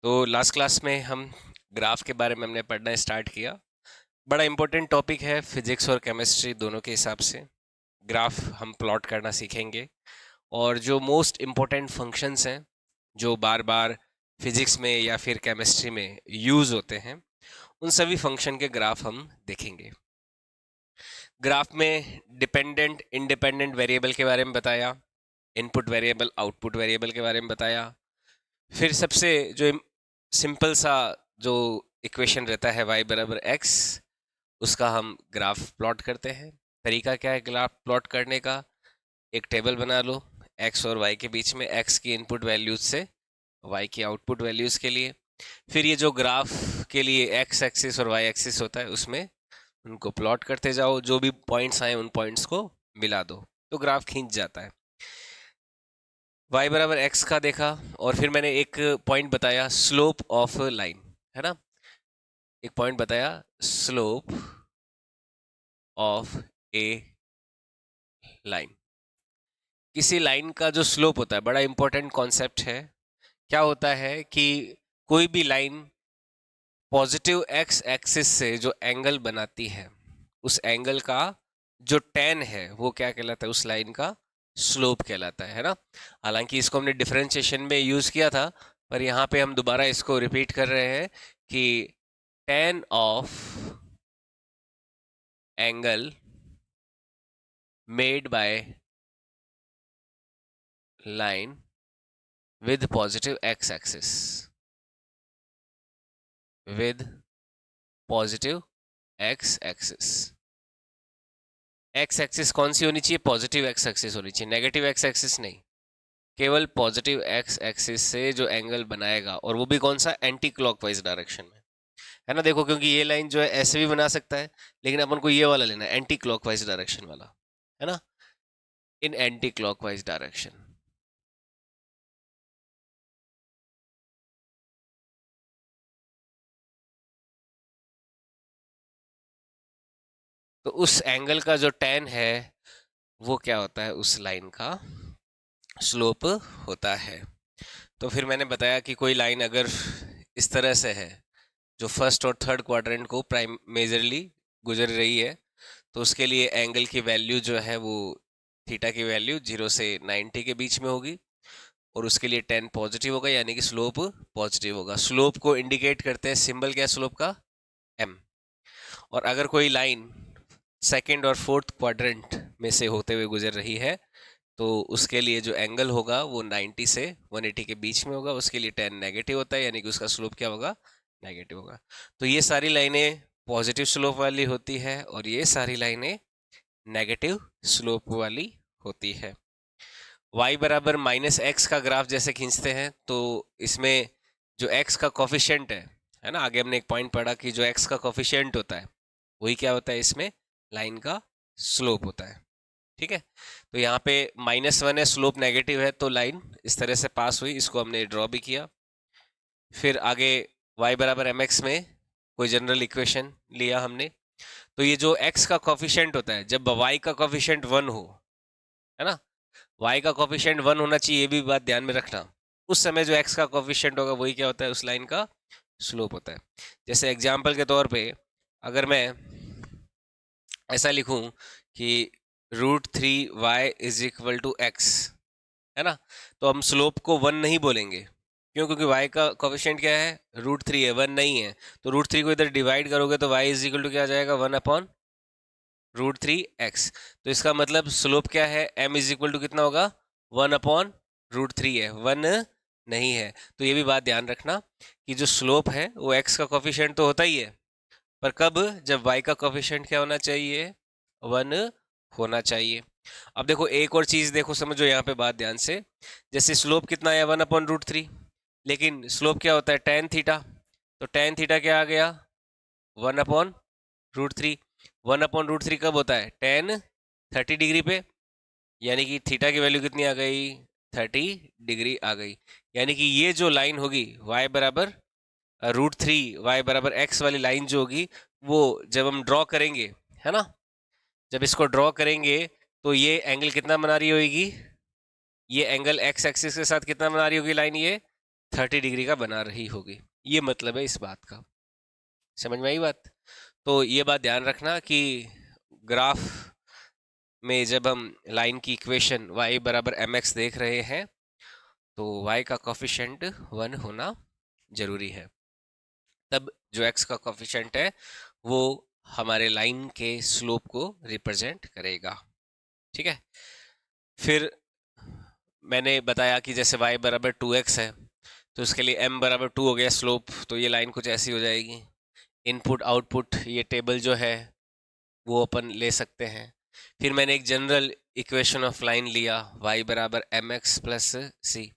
तो last class में हम ग्राफ के बारे में हमने पढ़ना स्टार्ट किया। बड़ा इंपॉर्टेंट टॉपिक है फिजिक्स और केमिस्ट्री दोनों के हिसाब से। ग्राफ हम प्लॉट करना सीखेंगे और जो मोस्ट इम्पोर्टेंट फंक्शंस हैं जो बार बार फिजिक्स में या फिर केमिस्ट्री में यूज़ होते हैं, उन सभी फंक्शन के ग्राफ हम देखेंगे। ग्राफ में डिपेंडेंट इंडिपेंडेंट वेरिएबल के बारे में बताया, इनपुट वेरिएबल आउटपुट वेरिएबल के बारे में बताया। फिर सबसे जो सिंपल सा जो इक्वेशन रहता है y बराबर x, उसका हम ग्राफ प्लॉट करते हैं। तरीका क्या है ग्राफ प्लॉट करने का? एक टेबल बना लो x और y के बीच में, x की इनपुट वैल्यूज से y की आउटपुट वैल्यूज के लिए। फिर ये जो ग्राफ के लिए x एक्सिस और y एक्सिस होता है उसमें उनको प्लॉट करते जाओ, जो भी पॉइंट्स आए उन पॉइंट्स को मिला दो तो ग्राफ खींच जाता है। y बराबर x का देखा और फिर मैंने एक पॉइंट बताया स्लोप ऑफ लाइन, है ना। एक पॉइंट बताया स्लोप ऑफ ए लाइन। किसी लाइन का जो स्लोप होता है बड़ा इंपॉर्टेंट कॉन्सेप्ट है। क्या होता है कि कोई भी लाइन पॉजिटिव एक्स एक्सिस से जो एंगल बनाती है, उस एंगल का जो टेन है वो क्या कहलाता है? उस लाइन का स्लोप कहलाता है ना। हालांकि इसको हमने डिफरेंशिएशन में यूज किया था, पर यहाँ पे हम दोबारा इसको रिपीट कर रहे हैं कि ten of angle made by line with positive x axis, with positive x axis। x axis कौन सी होनी चाहिए? पॉजिटिव x axis होनी चाहिए, नेगेटिव x axis नहीं। केवल पॉजिटिव x axis से जो एंगल बनाएगा, और वो भी कौन सा? एंटी क्लॉकवाइज डायरेक्शन में, है ना। देखो, क्योंकि ये लाइन जो है ऐसे भी बना सकता है, लेकिन अपन को ये वाला लेना है, एंटी क्लॉकवाइज डायरेक्शन वाला, है ना। इन एंटी क्लॉकवाइज डायरेक्शन। तो उस एंगल का जो टेन है वो क्या होता है? उस लाइन का स्लोप होता है। तो फिर मैंने बताया कि कोई लाइन अगर इस तरह से है जो फर्स्ट और थर्ड क्वाड्रेंट को प्राइम मेजरली गुजर रही है, तो उसके लिए एंगल की वैल्यू जो है वो थीटा की वैल्यू 0 से 90 के बीच में होगी, और उसके लिए 10 पॉजिटिव होगा, यानी कि स्लोप पॉजिटिव होगा। स्लोप को इंडिकेट करते हैं, सिंबल क्या है स्लोप का? एम। और अगर कोई लाइन सेकंड और फोर्थ क्वाड्रेंट में से होते हुए गुजर रही है, तो उसके लिए जो एंगल होगा वो 90 से 180 के बीच में होगा, उसके लिए 10 नेगेटिव होता है, यानी कि उसका स्लोप क्या होगा? नेगेटिव होगा। तो ये सारी लाइनें पॉजिटिव स्लोप वाली होती है और ये सारी लाइनें नेगेटिव स्लोप वाली होती है। y बराबर माइनस एक्स का ग्राफ जैसे खींचते हैं, तो इसमें जो x का कॉफिशिएंट है ना, आगे हमने एक पॉइंट पढ़ा कि जो x का कॉफिशिएंट होता है वही क्या होता है? इसमें लाइन का स्लोप होता है। ठीक है, तो यहाँ पे -1 है, स्लोप नेगेटिव है, तो लाइन इस तरह से पास हुई, इसको हमने ड्रॉ भी किया। फिर आगे y बराबर एम एक्स में कोई जनरल इक्वेशन लिया हमने। तो ये जो x का कॉफिशिएंट होता है, जब y का कॉफिशिएंट 1 हो, है ना, y का कॉफिशिएंट 1 होना चाहिए, ये भी बात ध्यान में रखना। उस समय जो x का कॉफिशिएंट होगा वही क्या होता है? उस लाइन का स्लोप होता है। जैसे एग्जाम्पल के तौर पे अगर मैं ऐसा लिखूं कि √3y is equal to x, है ना, तो हम स्लोप को 1 नहीं बोलेंगे। क्यों? क्योंकि y का कोफिशिएंट क्या है? √3 है, 1 नहीं है। तो √3 को इधर डिवाइड करोगे तो y इज इक्वल टू क्या आ जाएगा? 1 अपॉन √3x। तो इसका मतलब स्लोप क्या है? m इज इक्वल टू कितना होगा? 1 अपॉन √3 है, 1 नहीं है। तो ये भी बात ध्यान रखना कि जो स्लोप है वो x का कोफिशिएंट तो होता ही है, पर कब? जब y का कोफिशिएंट क्या होना चाहिए? 1 होना चाहिए। अब देखो एक और चीज देखो, समझो यहाँ पे बात ध्यान से। जैसे स्लोप कितना है? 1 अपॉन √3, लेकिन स्लोप क्या होता है? Tan theta. तो टेन थीटा क्या आ गया? 1 अपॉन √3। 1 अपॉन √3 कब होता है? टेन 30 डिग्री पे, यानी कि थीटा की वैल्यू कितनी आ गई? 30 डिग्री आ गई। यानी कि ये जो लाइन होगी y बराबर √3, y बराबर x वाली लाइन जो होगी, वो जब हम ड्रॉ करेंगे, है ना, जब इसको ड्रॉ करेंगे तो ये एंगल कितना बना रही होगी? ये एंगल x एक्सिस के साथ कितना बना रही होगी लाइन? ये 30 डिग्री का बना रही होगी। ये मतलब है इस बात का। समझ में आई बात? तो ये बात ध्यान रखना कि ग्राफ में जब हम लाइन की इक्वेशन y बराबर mx देख रहे हैं तो y का कोफिशिएंट 1 होना जरूरी है। तब जो x का कोफिशिएंट है वो हमारे लाइन के स्लोप को रिप्रेजेंट करेगा। ठीक है। फिर मैंने बताया कि जैसे y बराबर 2x है तो उसके लिए m बराबर 2 हो गया स्लोप, तो ये लाइन कुछ ऐसी हो जाएगी। इनपुट आउटपुट ये टेबल जो है वो अपन ले सकते हैं। फिर मैंने एक जनरल इक्वेशन ऑफ लाइन लिया y बराबर mx प्लस सी।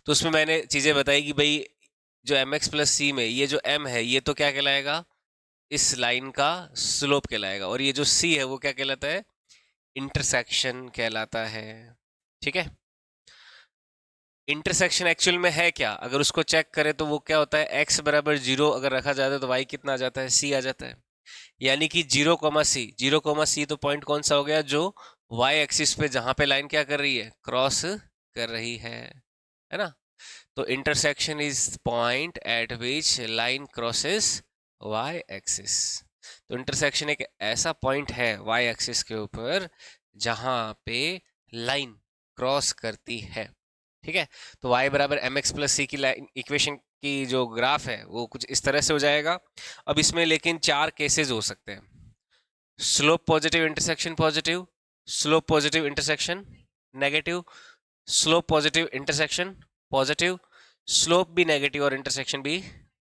तो उसमें मैंने चीज़ें बताई कि भाई जो mx प्लस सी में ये जो m है ये तो क्या कहलाएगा, इस लाइन का स्लोप कहलाएगा, और ये जो c है वो क्या कहलाता है, इंटरसेक्शन कहलाता है। ठीक है। इंटरसेक्शन एक्चुअल में है क्या, अगर उसको चेक करें तो वो क्या होता है, x बराबर 0 अगर रखा जाता है तो y कितना आ जाता है, c आ जाता है। यानी कि 0,c, 0,c तो पॉइंट कौन सा हो गया, जो y एक्सिस पे जहां पे लाइन क्या कर रही है, क्रॉस कर रही है ना। तो intersection is point eight which line crosses y axis. तो इंटरसेक्शन एक ऐसा पॉइंट है y एक्सिस के ऊपर जहां पे लाइन क्रॉस करती है। ठीक है। तो y बराबर mx प्लस सी की इक्वेशन की जो ग्राफ है वो कुछ इस तरह से हो जाएगा। अब इसमें लेकिन 4 केसेस हो सकते हैं, slope positive intersection positive, slope positive intersection negative, slope positive intersection positive, slope भी नेगेटिव और इंटरसेक्शन भी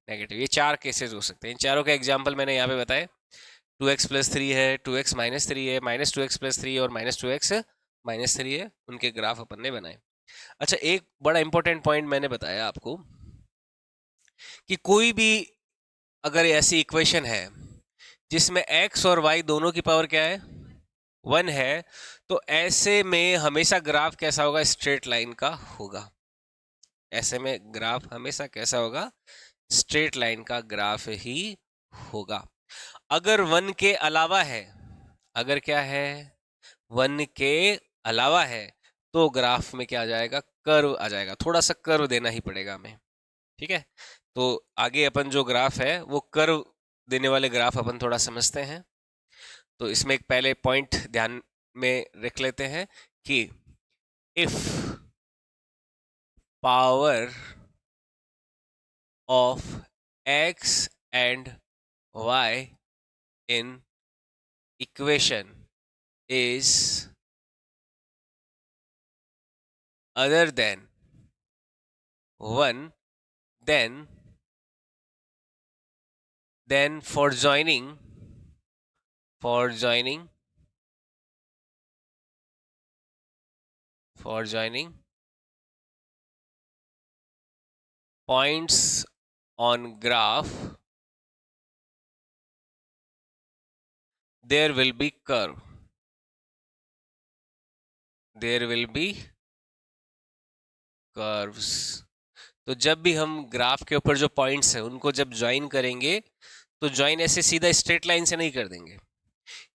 नेगेटिव। ये 4 केसेस हो सकते हैं। इन चारों के एग्जाम्पल मैंने यहाँ पे बताए। 2x प्लस 3 है, 2x माइनस 3 है, माइनस 2x प्लस 3 और माइनस 2x माइनस 3 है, उनके ग्राफ अपन ने बनाए। अच्छा, एक बड़ा इंपॉर्टेंट पॉइंट मैंने बताया आपको कि कोई भी अगर ऐसी इक्वेशन है जिसमें x और y दोनों की पावर क्या है, 1 है, तो ऐसे में हमेशा ग्राफ कैसा होगा, स्ट्रेट लाइन का होगा। ऐसे में ग्राफ हमेशा कैसा होगा, स्ट्रेट लाइन का ग्राफ ही होगा। अगर 1 के अलावा है, अगर क्या है, 1 के अलावा है, तो ग्राफ में क्या आ जाएगा, कर्व आ जाएगा। थोड़ा सा कर्व देना ही पड़ेगा हमें। ठीक है। तो आगे अपन जो ग्राफ है वो कर्व देने वाले ग्राफ अपन थोड़ा समझते हैं। तो इसमें एक पहले पॉइंट ध्यान में रख लेते हैं कि if power of x and y in equation is other than 1, then for joining for joining points on graph there will be curve, there will be curves। तो जब भी हम ग्राफ के ऊपर जो पॉइंट्स हैं उनको जब ज्वाइन करेंगे तो ज्वाइन ऐसे सीधा स्ट्रेट लाइन से नहीं कर देंगे।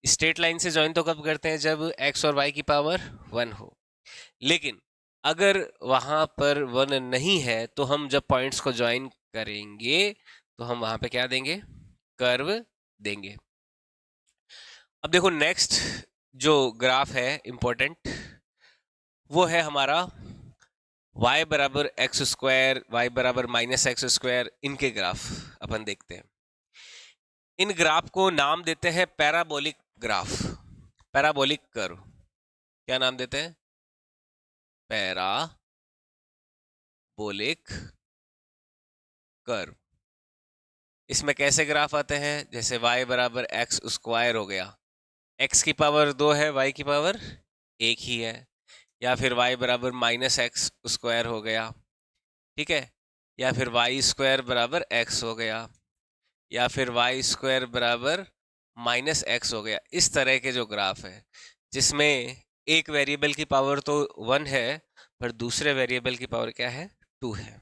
स्ट्रेट लाइन से ज्वाइन तो कब करते हैं, जब x और y की पावर 1 हो। लेकिन अगर वहां पर 1 नहीं है तो हम जब पॉइंट्स को ज्वाइन करेंगे तो हम वहां पे क्या देंगे, कर्व देंगे। अब देखो नेक्स्ट जो ग्राफ है इंपॉर्टेंट, वो है हमारा y बराबर एक्स स्क्वायर, y बराबर माइनस एक्स स्क्वायर, इनके ग्राफ अपन देखते हैं। इन ग्राफ को नाम देते हैं पैराबोलिक ग्राफ, पैराबोलिक कर्व। क्या नाम देते हैं, पैराबोलिक कर्व। इसमें कैसे ग्राफ आते हैं, जैसे y बराबर एक्स स्क्वायर हो गया, x की पावर 2 है, y की पावर 1 ही है। या फिर y बराबर माइनस एक्स स्क्वायर हो गया, ठीक है। या फिर वाई स्क्वायर बराबर x हो गया, या फिर वाई स्क्वायर बराबर माइनस एक्स हो गया। इस तरह के जो ग्राफ है जिसमें एक वेरिएबल की पावर तो 1 है पर दूसरे वेरिएबल की पावर क्या है, 2 है।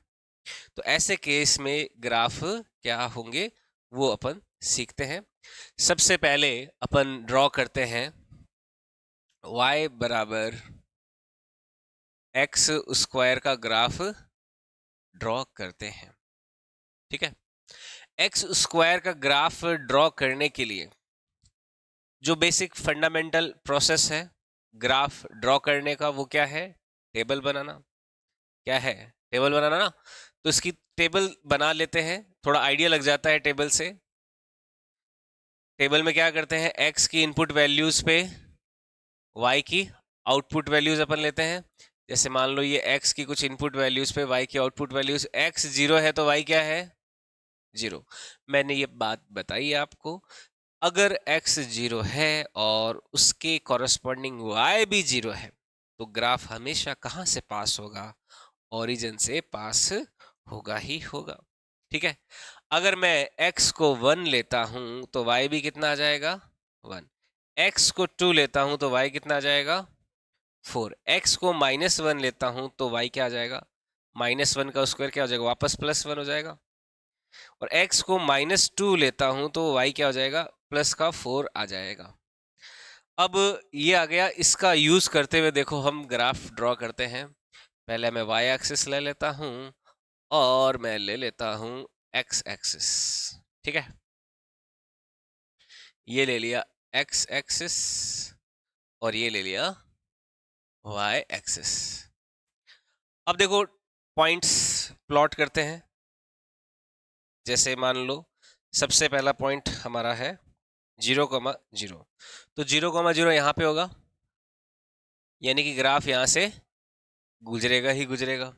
तो ऐसे केस में ग्राफ क्या होंगे वो अपन सीखते हैं। सबसे पहले अपन ड्रॉ करते हैं y बराबर एक्स स्क्वायर का ग्राफ ड्रॉ करते हैं। ठीक है, एक्स स्क्वायर का ग्राफ ड्रॉ करने के लिए जो बेसिक फंडामेंटल प्रोसेस है ग्राफ ड्रॉ करने का, वो क्या है? टेबल बनाना। क्या है? टेबल बनाना ना। तो इसकी टेबल बना लेते हैं, थोड़ा आइडिया लग जाता है टेबल से। टेबल में क्या करते हैं, एक्स की इनपुट वैल्यूज पे वाई की आउटपुट वैल्यूज अपन लेते हैं। जैसे मान लो ये एक्स की कुछ इनपुट वैल्यूज पे वाई की आउटपुट वैल्यूज, एक्स 0 है तो वाई क्या है? 0। मैंने ये बात बताई आपको, अगर x 0 है और उसके कॉरस्पॉन्डिंग y भी 0 है तो ग्राफ हमेशा कहाँ से पास होगा? ओरिजिन से पास होगा ही होगा। ठीक है, अगर मैं x को 1 लेता हूं तो y भी कितना आ जाएगा? 1। x को 2 लेता हूं तो y कितना आ जाएगा? 4। x को -1 लेता हूं तो y क्या आ जाएगा? -1 का स्क्वायर क्या हो जाएगा? वापस +1 हो जाएगा। और x को -2 लेता हूं तो y क्या हो जाएगा? प्लस का 4 आ जाएगा। अब ये आ गया, इसका यूज करते हुए देखो हम ग्राफ ड्रॉ करते हैं। पहले मैं y एक्सिस ले लेता हूं और मैं ले लेता हूं x एक्सिस। ठीक है, ये ले लिया x एक्सिस और ये ले लिया y एक्सिस। अब देखो पॉइंट्स प्लॉट करते हैं। जैसे मान लो सबसे पहला पॉइंट हमारा है 0,0, तो 0,0 यहाँ पे होगा, यानी कि ग्राफ यहाँ से गुजरेगा ही गुजरेगा।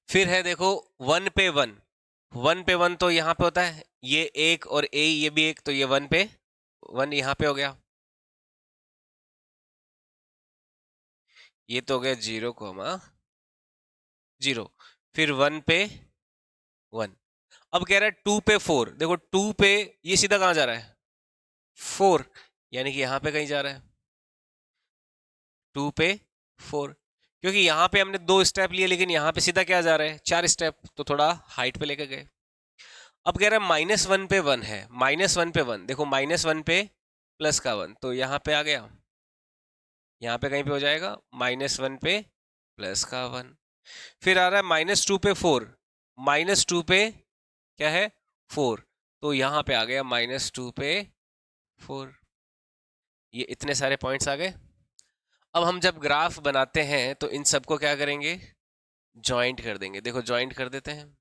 फिर है देखो 1 पे 1, 1 पे 1 तो यहाँ पे होता है, ये एक और ए ये भी एक, तो ये 1 पे 1 यहाँ पे हो गया। ये तो हो गया 0,0। फिर 1 पे 1। अब कह रहा है 2 पे 4, देखो 2 पे ये सीधा कहाँ जा रहा है? 4, यानी कि यहाँ पे कहीं जा रहा है 2 पे 4, क्योंकि यहाँ पे हमने 2 स्टेप लिए लेकिन यहाँ पे सीधा क्या जा रहा है? 4 स्टेप, तो थोड़ा हाइट पे लेके गए। अब कह रहा है -1 पे 1 है, -1 पे 1, देखो -1 पे प्लस का 1, तो यहाँ पे आ गया, यहाँ पे कहीं पे हो जाएगा -1 पे प्लस का 1। फिर आ रहा है -2 पे 4, -2 पे क्या है? 4, तो यहाँ पे आ गया -2 पे 4। ये इतने सारे पॉइंट्स आ गए। अब हम जब ग्राफ बनाते हैं तो इन सबको क्या करेंगे? जॉइंट कर देंगे। देखो जॉइंट कर देते हैं।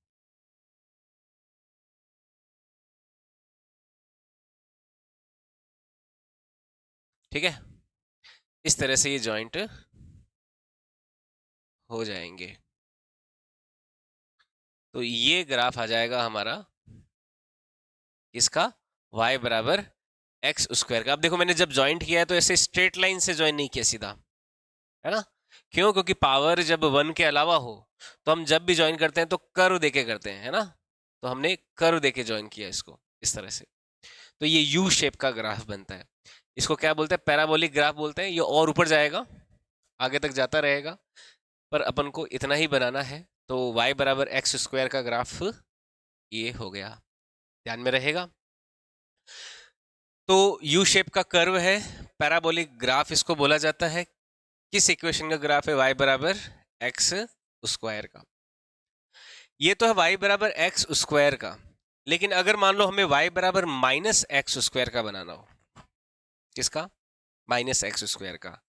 ठीक है, इस तरह से ये जॉइंट हो जाएंगे। तो ये ग्राफ आ जाएगा हमारा इसका y बराबर एक्स स्क्वायर का। अब देखो मैंने जब ज्वाइंट किया है तो ऐसे स्ट्रेट लाइन से ज्वाइन नहीं किया सीधा, है ना? क्यों? क्योंकि पावर जब 1 के अलावा हो तो हम जब भी ज्वाइन करते हैं तो कर्व देके करते हैं, है ना? तो हमने कर्व देके ज्वाइन किया इसको इस तरह से। तो ये यू शेप का ग्राफ बनता है। इसको क्या बोलते हैं? पैराबोलिक ग्राफ बोलते हैं। ये और ऊपर जाएगा, आगे तक जाता रहेगा, पर अपन को इतना ही बनाना है। तो y बराबर एक्स स्क्वायर का ग्राफ ये हो गया, ध्यान में रहेगा। तो यू शेप का कर्व है, पैराबोलिक ग्राफ इसको बोला जाता है। किस इक्वेशन का ग्राफ है? y बराबर एक्स स्क्वायर का। ये तो है y बराबर एक्स स्क्वायर का, लेकिन अगर मान लो हमें y बराबर -एक्स स्क्वायर का बनाना हो। किसका? -एक्स स्क्वायर का।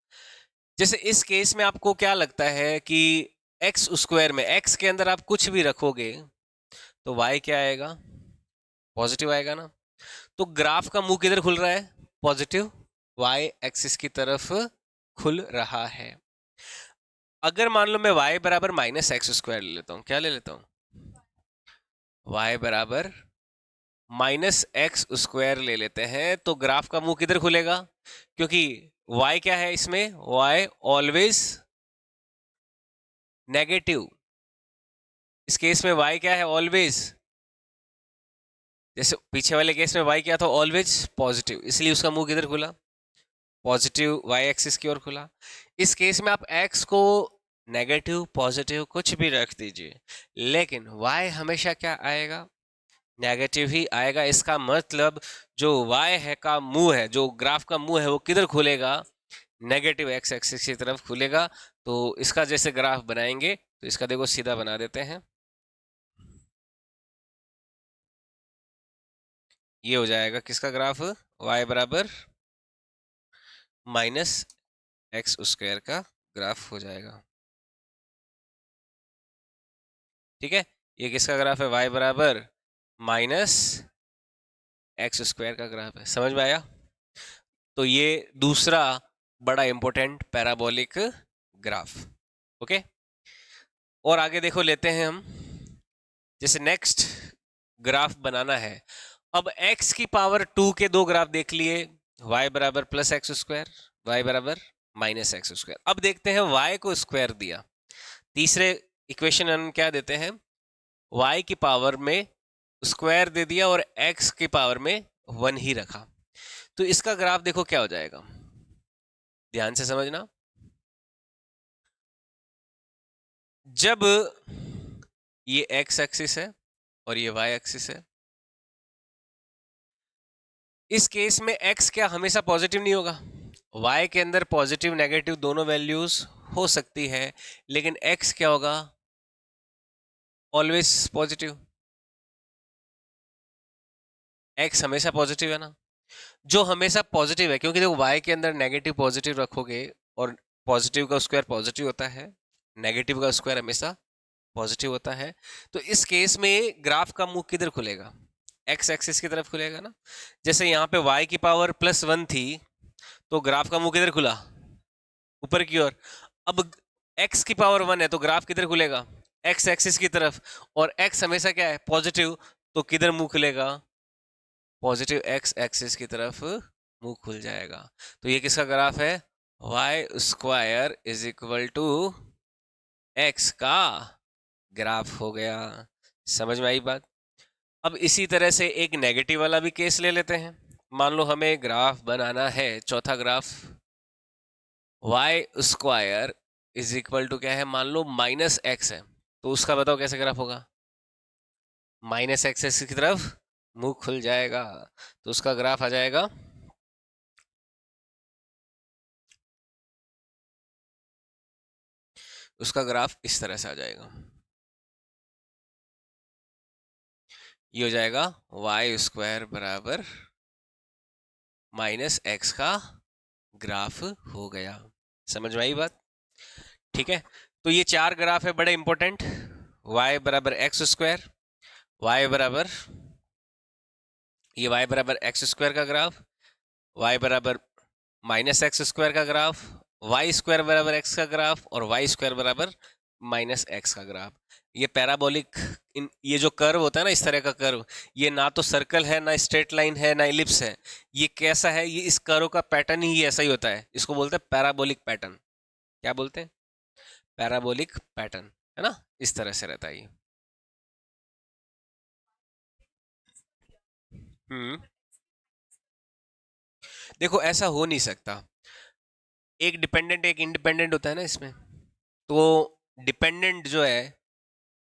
जैसे इस केस में आपको क्या लगता है कि एक्स स्क्वायर में x के अंदर आप कुछ भी रखोगे तो y क्या आएगा? पॉजिटिव आएगा ना। तो ग्राफ का मुंह किधर खुल रहा है? पॉजिटिव y एक्सिस की तरफ खुल रहा है। अगर मान लो मैं y बराबर -एक्स स्क्वायर ले लेता हूं, क्या ले लेता हूं? y बराबर -एक्स स्क्वायर ले लेते हैं, तो ग्राफ का मुंह किधर खुलेगा? क्योंकि y क्या है इसमें? y always negative. इस केस में y क्या है? ऑलवेज। जैसे पीछे वाले केस में y क्या था? ऑलवेज पॉजिटिव, इसलिए उसका मुंह किधर खुला? पॉजिटिव y एक्सिस की ओर खुला। इस केस में आप x को नेगेटिव पॉजिटिव कुछ भी रख दीजिए, लेकिन y हमेशा क्या आएगा? नेगेटिव ही आएगा। इसका मतलब जो y है का मुंह है, जो ग्राफ का मुंह है, वो किधर खुलेगा? नेगेटिव x एक्सिस की तरफ खुलेगा। तो इसका जैसे ग्राफ बनाएंगे तो इसका देखो सीधा बना देते हैं। ये हो जाएगा किसका ग्राफ, y बराबर माइनस एक्स स्क्वायर का ग्राफ हो जाएगा। ठीक है, ये किसका ग्राफ है, y बराबर माइनस एक्स स्क्वायर का ग्राफ है। समझ में आया? तो ये दूसरा बड़ा इंपॉर्टेंट पैराबोलिक ग्राफ। ओके, और आगे देखो लेते हैं हम, जैसे नेक्स्ट ग्राफ बनाना है। अब x की पावर 2 के दो ग्राफ देख लिए, y बराबर प्लस एक्स स्क्वायर, y बराबर माइनस एक्स स्क्वायर। अब देखते हैं y को स्क्वायर दिया, तीसरे इक्वेशन हम क्या देते हैं, y की पावर में स्क्वायर दे दिया और x की पावर में 1 ही रखा। तो इसका ग्राफ देखो क्या हो जाएगा, ध्यान से समझना। जब ये x एक्सिस है और ये y एक्सिस है, इस केस में x क्या हमेशा पॉजिटिव नहीं होगा, y के अंदर पॉजिटिव नेगेटिव दोनों वैल्यूज हो सकती है, लेकिन x क्या होगा, ऑलवेज पॉजिटिव। x हमेशा पॉजिटिव है ना, जो हमेशा पॉजिटिव है, क्योंकि देखो y के अंदर नेगेटिव पॉजिटिव रखोगे और पॉजिटिव का स्क्वायर पॉजिटिव होता है, नेगेटिव का स्क्वायर हमेशा पॉजिटिव होता है। तो इस केस में ग्राफ का मुंह किधर खुलेगा, एक्स एक्सिस की तरफ खुलेगा ना। जैसे यहाँ पे y की पावर +1 थी, तो ग्राफ का मुंह किधर खुला, ऊपर की ओर। अब x की पावर 1 है तो ग्राफ किधर खुलेगा, एक्स एक्सिस की तरफ, और x हमेशा क्या है, पॉजिटिव, तो किधर मुंह खुलेगा, पॉजिटिव एक्स एक्सिस की तरफ मुंह खुल जाएगा। तो ये किसका ग्राफ है, Y square is equal to X का ग्राफ हो गया। समझ में आई बात? अब इसी तरह से एक नेगेटिव वाला भी केस ले लेते हैं। मान लो हमें ग्राफ बनाना है, चौथा graph, Y square is equal to क्या है, मान लो माइनस एक्स है, तो उसका बताओ कैसे ग्राफ होगा, माइनस एक्स की तरफ मुंह खुल जाएगा। तो उसका ग्राफ आ जाएगा, उसका ग्राफ इस तरह से आ जाएगा, ये हो जाएगा वाई स्क्वायर बराबर माइनस एक्स का ग्राफ हो गया। समझ में आई बात? ठीक है, तो ये चार ग्राफ है बड़े इंपॉर्टेंट, y बराबर एक्स स्क्वायर, वाई बराबर, ये y बराबर एक्स स्क्वायर का ग्राफ, y बराबर माइनस एक्स स्क्वायर का ग्राफ, वाई स्क्वायर बराबर एक्स का ग्राफ, और वाई स्क्वायर बराबर माइनस एक्स का ग्राफ। ये पैराबोलिक, ये जो कर्व होता है ना, इस तरह का कर्व, ये ना तो सर्कल है, ना स्ट्रेट लाइन है, ना इलिप्स है। ये कैसा है, ये इस कर्व का पैटर्न ही ऐसा ही होता है, इसको बोलते हैं पैराबोलिक पैटर्न। क्या बोलते हैं, पैराबोलिक पैटर्न, है ना, इस तरह से रहता है ये। हम्म, देखो ऐसा हो नहीं सकता, एक डिपेंडेंट एक इंडिपेंडेंट होता है ना इसमें। तो डिपेंडेंट जो है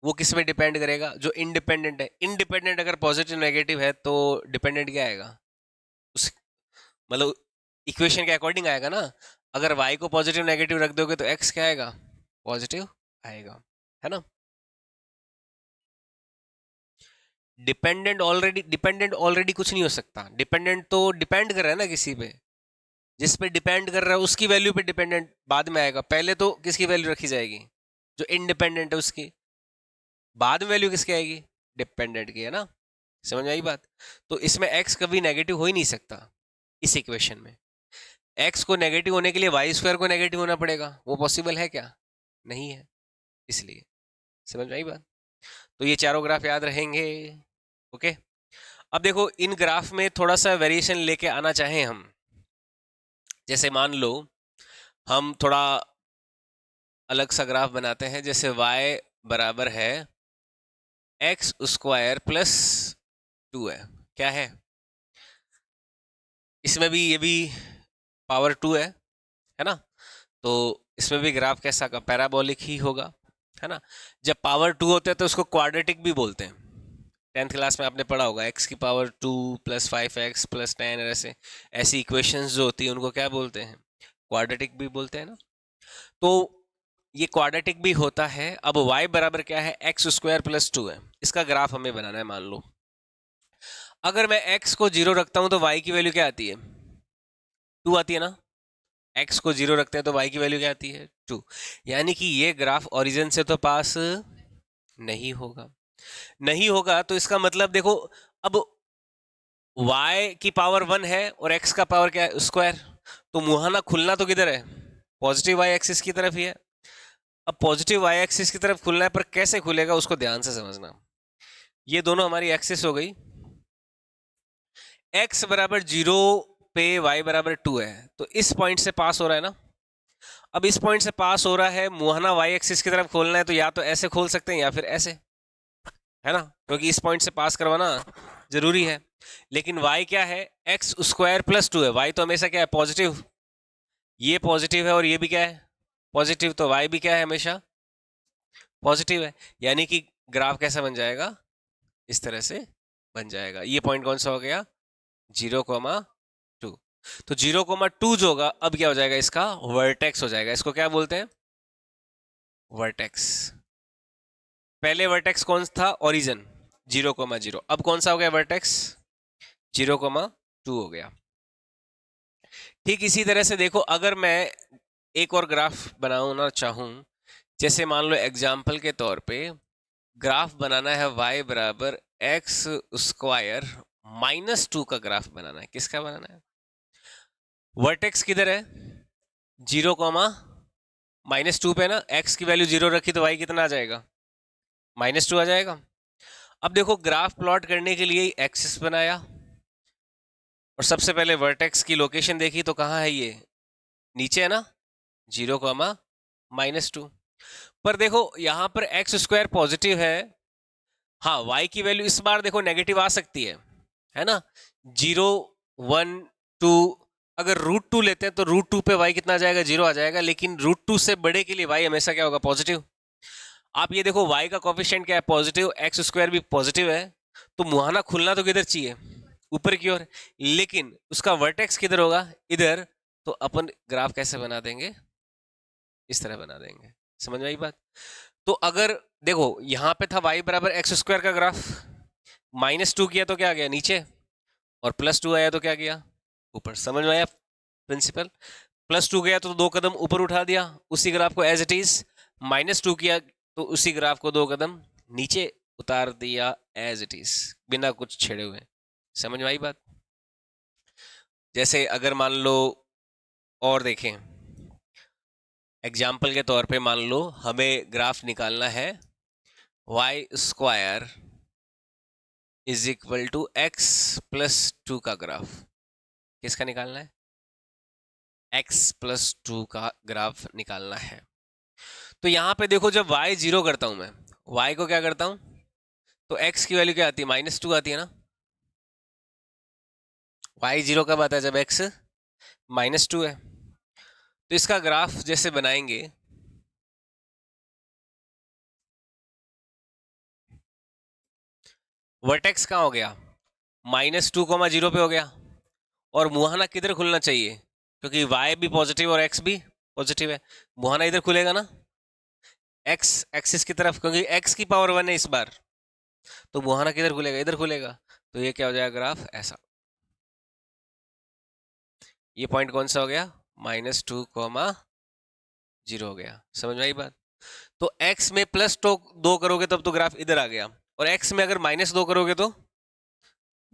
वो किस में डिपेंड करेगा, जो इंडिपेंडेंट है। इंडिपेंडेंट अगर पॉजिटिव नेगेटिव है तो डिपेंडेंट क्या आएगा, उस मतलब इक्वेशन के अकॉर्डिंग आएगा ना। अगर y को पॉजिटिव नेगेटिव रख दोगे तो x क्या आएगा, पॉजिटिव आएगा, है ना। डिपेंडेंट ऑलरेडी कुछ नहीं हो सकता, डिपेंडेंट तो डिपेंड कर रहा है ना किसी पे, जिस पे डिपेंड कर रहा है उसकी वैल्यू पे डिपेंडेंट बाद में आएगा। पहले तो किसकी वैल्यू रखी जाएगी, जो इंडिपेंडेंट है उसकी, बाद में वैल्यू किसकी आएगी, डिपेंडेंट की, है ना। समझ में आई बात? तो इसमें x कभी नेगेटिव हो ही नहीं सकता इस इक्वेशन में। x को नेगेटिव होने के लिए वाई स्क्वायर को नेगेटिव होना पड़ेगा, वो पॉसिबल है क्या, नहीं है, इसलिए। समझ में आई बात? तो ये चारों ग्राफ याद रहेंगे। ओके, अब देखो इन ग्राफ में थोड़ा सा वेरिएशन लेके आना चाहें हम, जैसे मान लो हम थोड़ा अलग सा ग्राफ बनाते हैं, जैसे y बराबर है एक्स स्क्वायर प्लस 2 है, क्या है, इसमें भी ये भी पावर 2 है ना। तो इसमें भी ग्राफ कैसा का, पैराबोलिक ही होगा, है ना। जब पावर 2 होते हैं तो उसको क्वाड्रेटिक भी बोलते हैं, 10th क्लास में आपने पढ़ा होगा, x की पावर 2 + 5x + 10, ऐसे ऐसी इक्वेशंस जो होती है उनको क्या बोलते हैं, क्वाड्रेटिक भी बोलते हैं ना। तो ये क्वाड्रेटिक भी होता है। अब y बराबर क्या है, एक्स स्क्वायर प्लस 2 है, इसका ग्राफ हमें बनाना है मान लो। अगर मैं x को 0 रखता हूं तो y की वैल्यू क्या आती है? 2 आती है ना। x को 0 रखते हैं तो y की वैल्यू क्या आती है? 2। यानी कि ये ग्राफ ओरिजिन से तो पास नहीं होगा। नहीं होगा तो इसका मतलब देखो, अब y की पावर 1 है और x का पावर क्या है? स्क्वायर। तो मुहाना खुलना तो किधर है? पॉजिटिव y एक्सिस की तरफ ही है। अब पॉजिटिव y एक्सिस की तरफ खुलना है, पर कैसे खुलेगा उसको ध्यान से समझना। ये दोनों हमारी एक्सिस हो गई। x बराबर 0 पे y बराबर 2 है, तो इस पॉइंट से पास हो रहा है ना। अब इस पॉइंट से पास हो रहा है, मुहाना y एक्सिस की तरफ खोलना है, तो या तो ऐसे खोल सकते हैं या फिर ऐसे, है ना, क्योंकि इस पॉइंट से पास करवाना जरूरी है। लेकिन y क्या है? एक्स स्क्वायर प्लस 2 है। y तो हमेशा क्या है? पॉजिटिव। ये पॉजिटिव है और ये भी क्या है? पॉजिटिव। तो y भी क्या है? हमेशा पॉजिटिव है। यानी कि ग्राफ कैसा बन जाएगा? इस तरह से बन जाएगा। ये पॉइंट कौन सा हो गया? 0,2। तो 0,2 जो होगा, अब क्या हो जाएगा? इसका वर्टेक्स हो जाएगा। इसको क्या बोलते हैं? वर्टेक्स। पहले वर्टेक्स कौन था? ओरिजिन 0,0। अब कौन सा हो गया वर्टेक्स? 0,2 हो गया। ठीक इसी तरह से देखो, अगर मैं एक और ग्राफ बनाना चाहूं, जैसे मान लो एग्जाम्पल के तौर पे ग्राफ बनाना है y बराबर एक्स स्क्वायर -2 का ग्राफ बनाना है। किसका बनाना है? वर्टेक्स किधर है? 0,-2 पे ना। x की वैल्यू 0 रखी तो y कितना आ जाएगा? -2 आ जाएगा। अब देखो, ग्राफ प्लॉट करने के लिए एक्सिस बनाया और सबसे पहले वर्टेक्स की लोकेशन देखी, तो कहाँ है ये? नीचे है ना, 0,-2। पर देखो यहां पर एक्स स्क्वायर पॉजिटिव है। हाँ, y की वैल्यू इस बार देखो नेगेटिव आ सकती है ना। 0, 1, 2, अगर √2 लेते हैं तो √2 पे y कितना आ जाएगा? 0 आ जाएगा। लेकिन √2 से बड़े के लिए y हमेशा क्या होगा? पॉजिटिव। आप ये देखो, y का कोफिशिएंट क्या है? पॉजिटिव। एक्स स्क्वायर भी पॉजिटिव है, तो मुहाना खुलना तो किधर चाहिए? ऊपर की ओर। लेकिन उसका वर्टेक्स किधर होगा? इधर। तो अपन ग्राफ कैसे बना देंगे? इस तरह बना देंगे। समझ में आई बात? तो अगर देखो, यहां पे था y बराबर एक्स स्क्वायर का ग्राफ, -2 किया तो क्या आ गया? नीचे। और +2 आया तो क्या किया? ऊपर। समझ में आया प्रिंसिपल? +2 गया तो 2 कदम ऊपर उठा दिया उसी ग्राफ को एज इट इज। -2 किया तो उसी ग्राफ को 2 कदम नीचे उतार दिया एज इट इज, बिना कुछ छेड़े हुए। समझ में आई बात? जैसे अगर मान लो और देखें, एग्जाम्पल के तौर पे मान लो हमें ग्राफ निकालना है y square is equal to X plus 2 का ग्राफ। किसका निकालना है? x+2 का ग्राफ निकालना है। तो यहां पे देखो, जब y 0 करता हूं मैं, y को क्या करता हूं, तो x की वैल्यू क्या आती है? -2 आती है ना। y 0 कब आता है? जब x -2 है। तो इसका ग्राफ जैसे बनाएंगे, वर्टेक्स कहाँ हो गया? -2,0 पे हो गया। और मुहाना किधर खुलना चाहिए? क्योंकि y भी पॉजिटिव और x भी पॉजिटिव है, मुहाना इधर खुलेगा ना, x एक्सिस की तरफ, क्योंकि x की पावर 1 है इस बार। तो मुहाना किधर खुलेगा? इधर खुलेगा। तो ये क्या हो जाएगा? ग्राफ ऐसा। ये पॉइंट कौन सा हो गया? -2,0 हो गया। समझ में आई बात? तो x में +2 करोगे तब तो ग्राफ इधर आ गया, और x में अगर -2 करोगे तो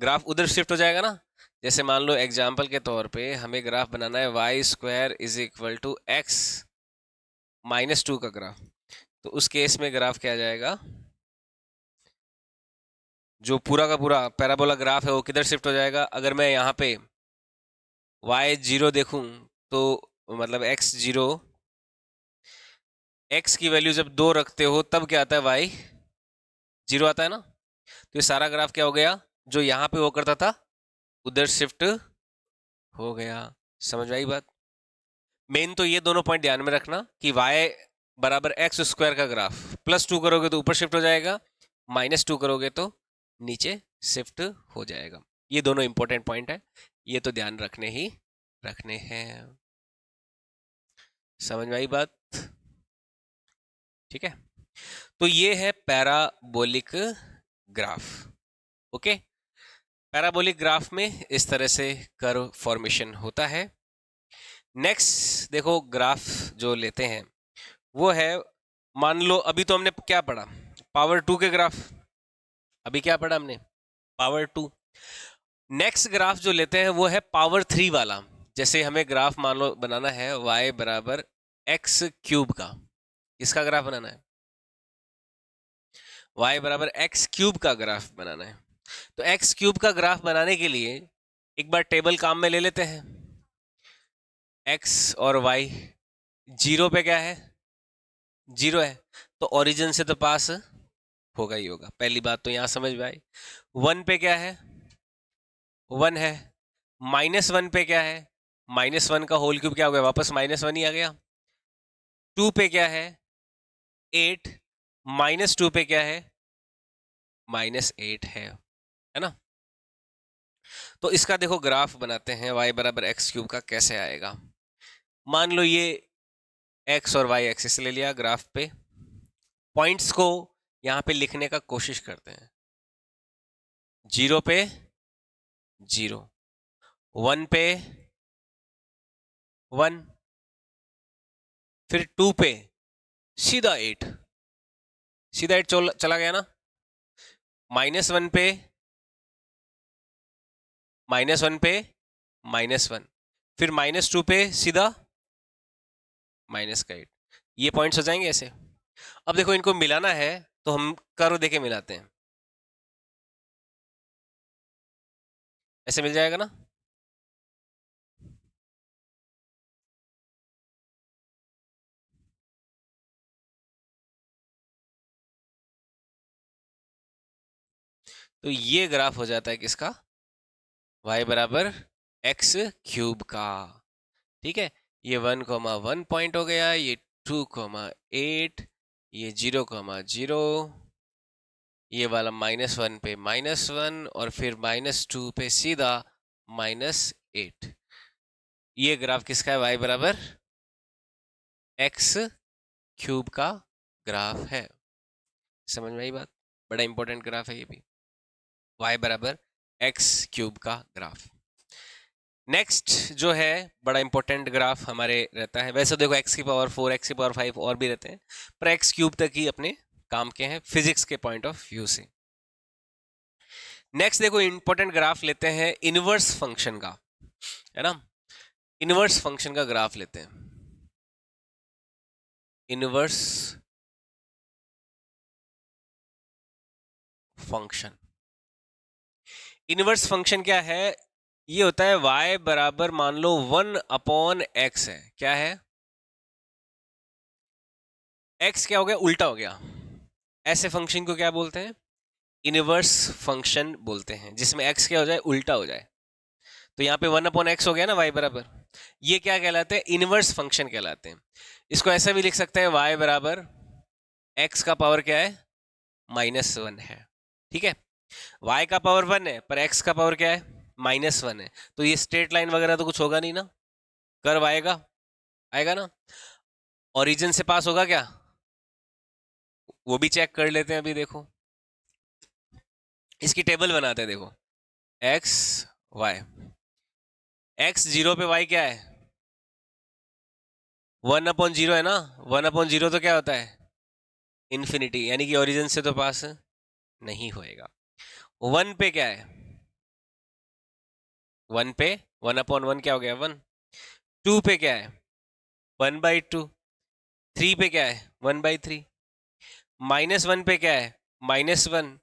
ग्राफ उधर शिफ्ट हो जाएगा ना। जैसे मान लो एग्जाम्पल के तौर पे हमें ग्राफ बनाना है y square is equal to X -2 का ग्राफ। तो उस केस में ग्राफ क्या आ जाएगा? जो पूरा का पूरा पैराबोला ग्राफ है वो किधर शिफ्ट हो जाएगा? अगर मैं यहाँ पे y 0 देखूं, तो मतलब x 0, x की वैल्यू जब 2 रखते हो तब क्या आता है? y 0 आता है ना। तो ये सारा ग्राफ क्या हो गया? जो यहाँ पे वो करता था उधर शिफ्ट हो गया। समझ में आई बात? मेन तो ये दोनों पॉइंट ध्यान में रखना कि y बराबर एक्स स्क्वायर का ग्राफ, +2 करोगे तो ऊपर शिफ्ट हो जाएगा, -2 करोगे तो नीचे शिफ्ट हो जाएगा। ये दोनों इंपॉर्टेंट पॉइंट है, ये तो ध्यान रखने हैं। समझ में आई बात? ठीक है। तो ये है parabolic graph. Okay. Parabolic graph में इस तरह से कर्व फॉर्मेशन होता है। नेक्स्ट देखो ग्राफ जो लेते हैं वो है, मान लो अभी तो हमने क्या पढ़ा, पावर 2 के ग्राफ। अभी क्या पढ़ा हमने, पावर 2। नेक्स्ट ग्राफ जो लेते हैं वो है पावर 3 वाला। जैसे हमें ग्राफ मान लो बनाना है y बराबर एक्स क्यूब का। किसका ग्राफ बनाना है, y बराबर एक्स क्यूब का ग्राफ बनाना है। तो एक्स क्यूब का ग्राफ बनाने के लिए एक बार टेबल काम में ले लेते हैं। x और y, जीरो पे क्या है, जीरो है, तो ओरिजिन से तो पास होगा ही होगा। पहली बात तो यहां समझ में आई। 1 पे क्या है, 1 है। -1 पे क्या है, -1 का होल क्यूब क्या हो गया, वापस -1 ही आ गया। 2 पे क्या है, 8, -2 पे क्या है, -8 है ना। तो इसका देखो ग्राफ बनाते हैं, y बराबर एक्स क्यूब का कैसे आएगा। मान लो ये x और y एक्सिस ले लिया ग्राफ पे। पॉइंट्स को यहां पे लिखने का कोशिश करते हैं। 0 पे 0, 1 पे 1, फिर 2 पे सीधा 8, सीधा 8 चला गया ना। -1 पे -1 पे -1, फिर -2 पे सीधा -8। ये पॉइंट्स हो जाएंगे ऐसे। अब देखो इनको मिलाना है तो हम कर्व देके मिलाते हैं, ऐसे मिल जाएगा ना। तो ये ग्राफ हो जाता है किसका, y बराबर एक्स क्यूब का। ठीक है, ये 1,1 पॉइंट हो गया, ये 2,8, ये 0,0, ये वाला -1 पे -1, और फिर -2 पे सीधा -8। ये ग्राफ किसका है, y बराबर एक्स क्यूब का ग्राफ है। समझ में आई बात, बड़ा इंपॉर्टेंट ग्राफ है ये भी, y बराबर एक्स क्यूब का ग्राफ। नेक्स्ट जो है बड़ा इंपॉर्टेंट ग्राफ हमारे रहता है, वैसे देखो x की पावर 4, x की पावर 5 और भी रहते हैं, पर एक्स क्यूब तक ही अपने काम के हैं फिजिक्स के पॉइंट ऑफ व्यू से। नेक्स्ट देखो इंपॉर्टेंट ग्राफ लेते हैं इनवर्स फंक्शन का, है ना। इनवर्स फंक्शन का ग्राफ लेते हैं। इनवर्स फंक्शन, इनवर्स फंक्शन क्या है, ये होता है y बराबर मान लो 1/x है, क्या है, x क्या हो गया, उल्टा हो गया। ऐसे फंक्शन को क्या बोलते हैं, इनवर्स फंक्शन बोलते हैं, जिसमें x क्या हो जाए, उल्टा हो जाए। तो यहाँ पे 1/x हो गया ना y बराबर, ये क्या कहलाते हैं, इनवर्स फंक्शन कहलाते हैं। इसको ऐसा भी लिख सकते हैं, y बराबर x का पावर क्या है, -1 है। ठीक है, y का पावर 1 है पर x का पावर क्या है, -1 है। तो ये स्ट्रेट लाइन वगैरह तो कुछ होगा नहीं ना, कर्व आएगा, आएगा ना। ओरिजिन से पास होगा क्या, वो भी चेक कर लेते हैं। अभी देखो इसकी टेबल बनाते हैं, देखो x y, x 0 पे y क्या है, 1/0 है ना। 1/0 तो क्या होता है, इन्फिनिटी, यानी कि ओरिजिन से तो पास नहीं होएगा। 1 पे क्या है, 1 पे 1/1 क्या हो गया, 1। 2 पे क्या है, 1/2। 3 पे क्या है, 1/3। -1 पे क्या है, -1।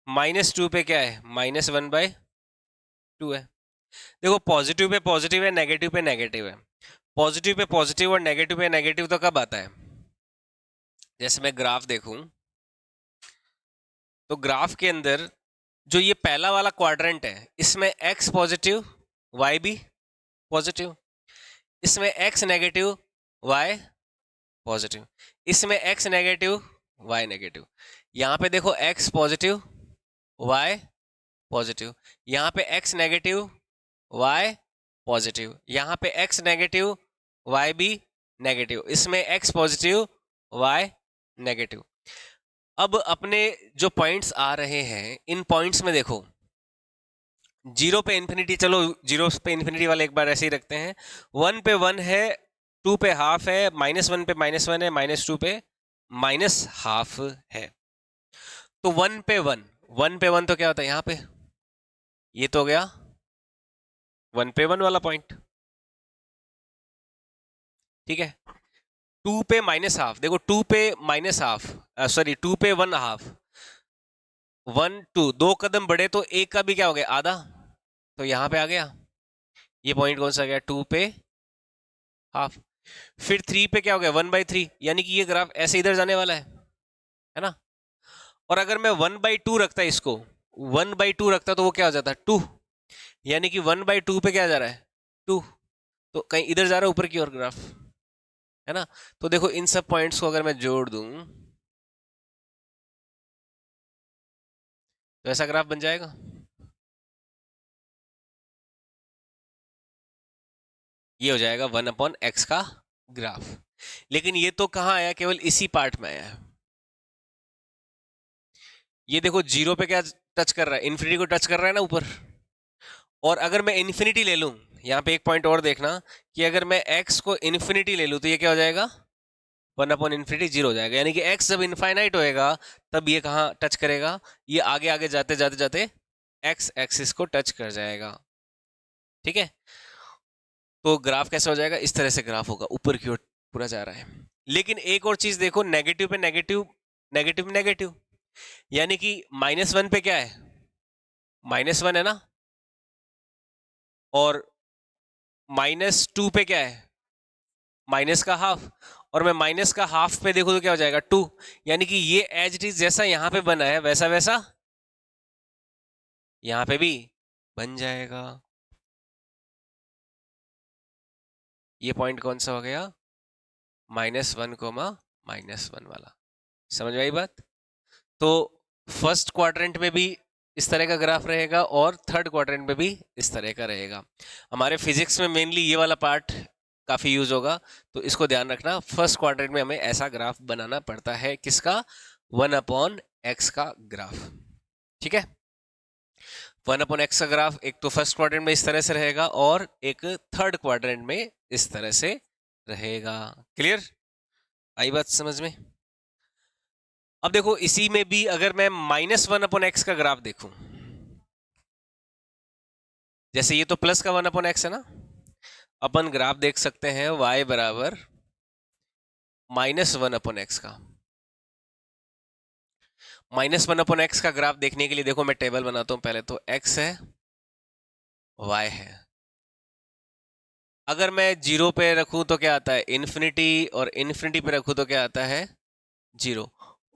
-2 पे क्या है, -1/2 है। देखो पॉजिटिव पे पॉजिटिव है, नेगेटिव पे नेगेटिव है। पॉजिटिव पे पॉजिटिव और नेगेटिव पे नेगेटिव तो कब आता है, जैसे मैं ग्राफ देखूं तो ग्राफ के अंदर जो ये पहला वाला क्वाड्रेंट है, इसमें x पॉजिटिव y भी पॉजिटिव, इसमें x नेगेटिव y पॉजिटिव, इसमें x नेगेटिव y नेगेटिव। यहाँ पे देखो x पॉजिटिव y पॉजिटिव, यहाँ पे x नेगेटिव y पॉजिटिव, यहाँ पे x नेगेटिव y भी नेगेटिव, इसमें x पॉजिटिव y नेगेटिव। अब अपने जो पॉइंट्स आ रहे हैं, इन पॉइंट्स में देखो जीरो पे इन्फिनिटी, चलो जीरो पे इन्फिनिटी वाले एक बार ऐसे ही रखते हैं। वन पे वन है, टू पे हाफ है, माइनस वन पे माइनस वन है, माइनस टू पे माइनस हाफ है। तो वन पे वन, वन पे वन तो क्या होता है यहाँ पे, ये तो हो गया वन पे वन वाला पॉइंट, ठीक है। टू पे माइनस हाफ, देखो टू पे माइनस हाफ, सॉरी टू पे वन हाफ, वन टू दो कदम बढ़े तो एक का भी क्या हो गया, आधा, तो यहां पे आ गया ये पॉइंट, कौन सा गया, टू पे हाफ। फिर थ्री पे क्या हो गया, वन बाई थ्री, यानी कि ये ग्राफ ऐसे इधर जाने वाला है ना। और अगर मैं वन बाई टू रखता इसको, वन बाई टू रखता तो वो क्या हो जाता, टू, यानी कि वन बाई टू पे क्या जा रहा है, टू, तो कहीं इधर जा रहा है ऊपर की ओर ग्राफ, है ना। तो देखो इन सब पॉइंट्स को अगर मैं जोड़ दूं तो ऐसा ग्राफ बन जाएगा। ये हो जाएगा वन अपॉन एक्स का ग्राफ। लेकिन ये तो कहाँ आया, केवल इसी पार्ट में आया है। ये देखो जीरो पे क्या टच कर रहा है, इन्फिनिटी को टच कर रहा है ना ऊपर। और अगर मैं इन्फिनिटी ले लूं, यहाँ पे एक पॉइंट और देखना, कि अगर मैं x को इन्फिनिटी ले लूं तो ये क्या हो जाएगा, वन अपॉन इन्फिनिटी जीरो हो जाएगा, यानी कि x जब इनफाइनाइट होएगा तब ये कहाँ टच करेगा, ये आगे आगे जाते जाते जाते x एक्सिस को टच कर जाएगा, ठीक है। तो ग्राफ कैसा हो जाएगा, इस तरह से ग्राफ होगा, ऊपर की ओर पूरा जा रहा है। लेकिन एक और चीज देखो, नेगेटिव पे नेगेटिव, नेगेटिव नेगेटिव, यानी कि माइनस वन पे क्या है, माइनस वन है ना, और माइनस टू पे क्या है, माइनस का हाफ, और मैं माइनस का हाफ पे देखूं तो क्या हो जाएगा, टू, यानी कि ये एज इट इज जैसा यहां पे बना है वैसा वैसा यहां पे भी बन जाएगा। ये पॉइंट कौन सा हो गया, minus one comma minus one वाला, समझ में आई बात। तो फर्स्ट क्वाड्रेंट में भी इस तरह का ग्राफ रहेगा और थर्ड क्वाड्रेंट में भी इस तरह का रहेगा। हमारे फिजिक्स में मेनली ये वाला पार्ट काफ़ी यूज होगा, तो इसको ध्यान रखना, फर्स्ट क्वाड्रेंट में हमें ऐसा ग्राफ बनाना पड़ता है, किसका, वन अपॉन एक्स का ग्राफ, ठीक है। वन अपॉन एक्स का ग्राफ एक तो फर्स्ट क्वाड्रेंट में इस तरह से रहेगा और एक थर्ड क्वाड्रेंट में इस तरह से रहेगा। क्लियर, आई बात समझ में। अब देखो इसी में भी अगर मैं माइनस वन अपॉन एक्स का ग्राफ देखूं, जैसे ये तो प्लस का वन अपॉन एक्स है ना, अपन ग्राफ देख सकते हैं y बराबर माइनस वन अपॉन एक्स का। माइनस वन अपॉन एक्स का ग्राफ देखने के लिए देखो मैं टेबल बनाता हूं, पहले तो x है, y है। अगर मैं जीरो पे रखूं तो क्या आता है, इन्फिनिटी, और इन्फिनिटी पे रखूं तो क्या आता है, जीरो।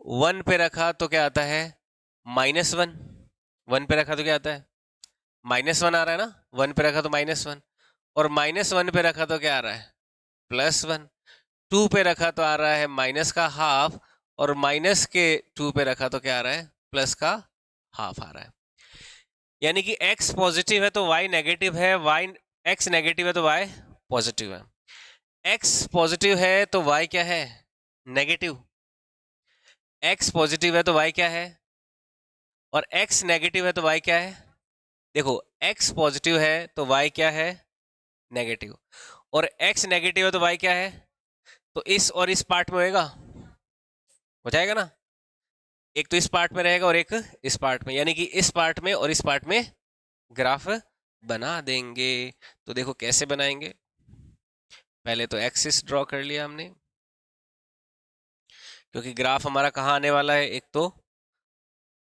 वन पे रखा तो क्या आता है, माइनस वन, वन पे रखा तो क्या आता है, माइनस वन आ रहा है ना, वन पे रखा तो माइनस वन, और माइनस वन पे रखा तो क्या आ रहा है, प्लस वन। टू पे रखा तो आ रहा है माइनस का हाफ, और माइनस के टू पे रखा तो क्या आ रहा है, प्लस का हाफ आ रहा है। यानी कि x पॉजिटिव है तो y नेगेटिव है, y x नेगेटिव है तो y पॉजिटिव है। x पॉजिटिव है तो y क्या है, नेगेटिव। x पॉजिटिव है तो y क्या है, और x नेगेटिव है तो y क्या है। देखो x पॉजिटिव है तो y क्या है, नेगेटिव, और x नेगेटिव है तो y क्या है, तो इस और इस पार्ट में होएगा, हो जाएगा ना, एक तो इस पार्ट में रहेगा और एक इस पार्ट में, यानी कि इस पार्ट में और इस पार्ट में ग्राफ बना देंगे। तो देखो कैसे बनाएंगे, पहले तो एक्सिस ड्रॉ कर लिया हमने, क्योंकि ग्राफ हमारा कहाँ आने वाला है, एक तो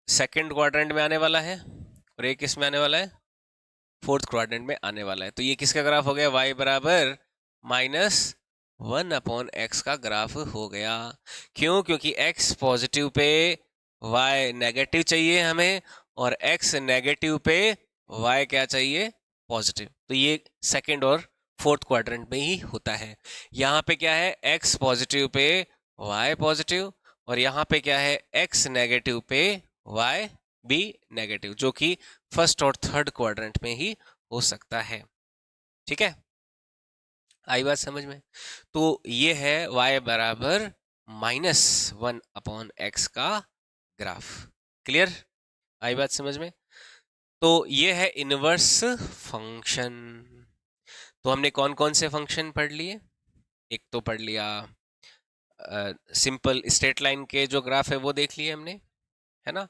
सेकंड क्वाड्रेंट में आने वाला है और एक इसमें आने वाला है, फोर्थ क्वाड्रेंट में आने वाला है। तो ये किसका ग्राफ हो गया, y बराबर माइनस वन अपॉन एक्स का ग्राफ हो गया। क्यों, क्योंकि x positive pay y negative चाहिए हमें, और x नेगेटिव पे y क्या चाहिए, पॉजिटिव। तो ये सेकंड और फोर्थ क्वाड्रेंट में ही होता है। यहाँ पे क्या है, x positive pay y positive, और यहाँ पे क्या है, x नेगेटिव पे y भी नेगेटिव, जो कि फर्स्ट और थर्ड क्वाड्रेंट में ही हो सकता है, ठीक है। आई बात समझ में। तो ये है y बराबर माइनस वन अपॉन एक्स का ग्राफ। क्लियर, आई बात समझ में। तो ये है इनवर्स फंक्शन। तो हमने कौन कौन से फंक्शन पढ़ लिए? एक तो पढ़ लिया सिंपल स्ट्रेट लाइन के जो ग्राफ है वो देख लिए हमने, है ना।